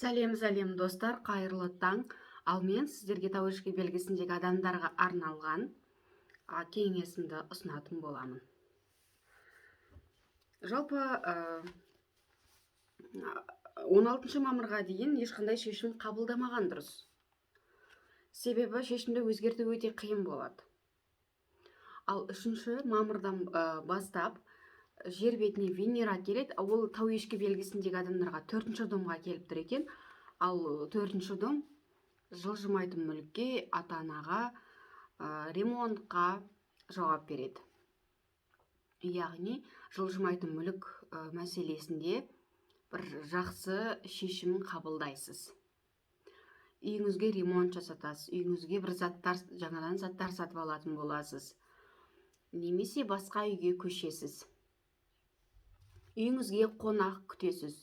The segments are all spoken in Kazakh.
Сәлем достар, қайырлы таң. Ал мен сіздерге тәуелсіздік белгісіндегі адамдарға арналған кеңесімді ұсынатын боламын. Жалпы 16 мамырға дейін ешқандай шешім қабылдамаған дұрыс. Себебі шешімді өзгерту өте қиын болады. Ал 3 мамырдан бастап жер бетіне Венера келеді. Ол тәуелсіздік белгісіндегі адамдарға 4 домға келіп тұр екен. Ал 4 дом жылжымайтын мүлікке, ата-анаға, ремонтқа жауап береді. Яғни жылжымайтын мүлік мәселесінде бір жақсы шешім қабылдайсыз. Үйіңізге ремонт жасатасыз, үйіңізге бір жаңадан заттар сатып алатын боласыз. Немесе басқа үйге көшесіз. Үйіңізге қонақ күтесіз.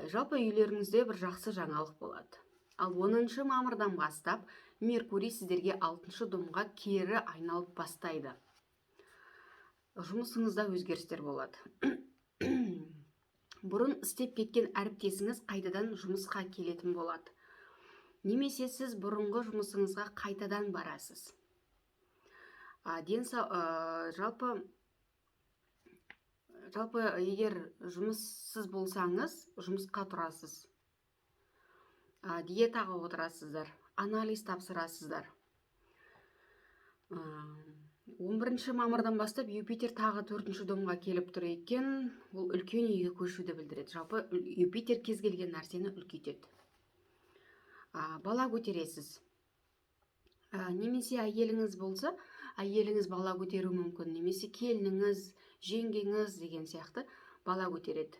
Жалпы үйлеріңізде бір жақсы жаңалық болады. Ал 10 мамырдан бастап Меркурий сіздерге 6 домға кері айналып бастайды. Жұмысыңызда өзгерістер болады. Бұрын істеп кеткен әріптесіңіз қайтадан жұмысқа келетін болады. Немесе сіз бұрынғы жұмысыңызға қайтадан барасыз. Жалпы егер жұмыссыз болсаңыз, жұмысқа тұрасыз. Диетаға отырасыздар, анализ тапсырасыздар. 11 мамырдан бастап Юпитер тағы 4 домға келіп тұр екен. Ол үлкен үйге көшуді білдіреді. Жалпы Юпитер кез келген нәрсені үлкейтеді. Бала көтересіз. Немесе әйеліңіз болса, әйеліңіз бала көтеру мүмкін. Немесе келініңіз, жеңгеңіз деген сияқты бала көтереді.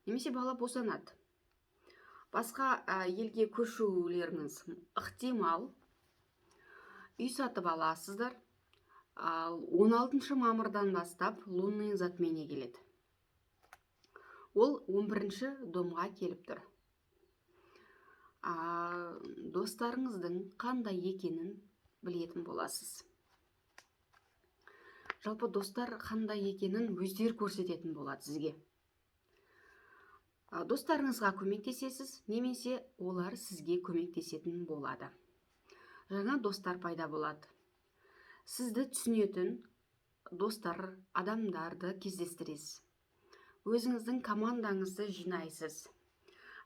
Немесе бала босанады. Басқа елге көшулеріңіз ықтимал. Үй сатып аласыздар. 16 мамырдан бастап лунный затмение келеді. Ол 11 домға келіп тұр. Достарыңыздың қандай екенін білетін боласыз. Жалпы достар қандай екенін өздері көрсететін болады сізге. Достарыңызға көмектесесіз, немесе олар сізге көмектесетін болады. Жаңа достар пайда болады. Сізді түсінетін достар, адамдарды кездестіресіз. Өзіңіздің командаңызды жинайсыз.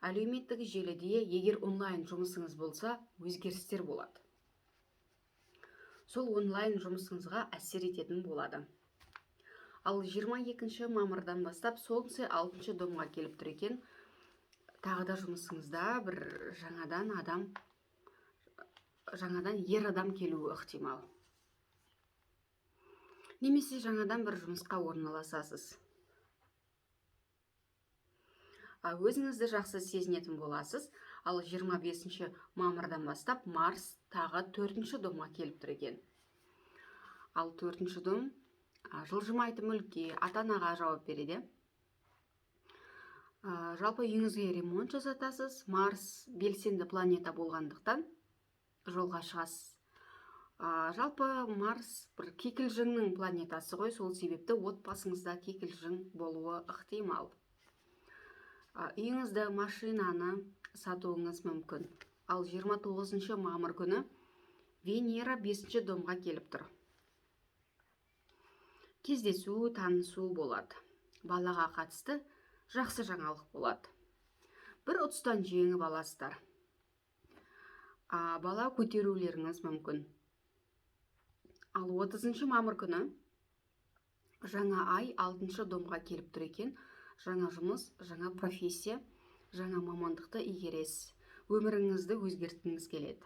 Әлеуметтік желіде егер онлайн жұмысыңыз болса, өзгерістер болады. Сол онлайн жұмысыңызға әсер ететін болады. Ал 22 мамырдан бастап Солнце 6 домға келіп тұр екен. Тағы да жұмысыңызда бір жаңадан ер адам келуі ықтимал. Немесе жаңадан бір жұмысқа орналасасыз. Өзіңізді жақсы сезінетін боласыз. Ал 25 мамырдан бастап Марс тағы 4 домға келіп тұр екен. Ал 4 дом жылжымайтын мүлікке, ата-анаға жауап береді. Жалпы үйіңізге ремонт жасатасыз. Марс белсенді планета болғандықтан жолға шығасыз. Жалпы Марс бір кикілжіңнің планетасы ғой, сол себепті отбасыңызда кикілжің болуы ықтимал. Үйіңізді, машинаны сатуыңыз мүмкін. Ал 29 мамыр күні Венера 5 домға келіп тұр. Кездесу, танысу болады. Балаға қатысты жақсы жаңалық болады. Бір ұтыстан жеңіп аласыздар. Бала көтерулеріңіз мүмкін. Ал 30 мамыр күні жаңа ай 6 домға келіп тұр екен. Жаңа жұмыс, жаңа профессия, жаңа мамандықты игересіз. Өміріңізді өзгерткіңіз келеді.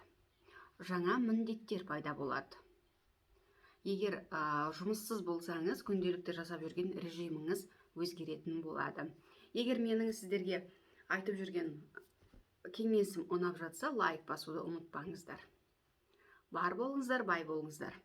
Жаңа міндеттер пайда болады. Егер жұмыссыз болсаңыз, күнделікті жасап жүрген режиміңіз өзгеретін болады. Егер менің сіздерге айтып жүрген кеңесім ұнап жатса, лайк басуды ұмытпаңыздар. Бар болыңыздар, бай болыңыздар.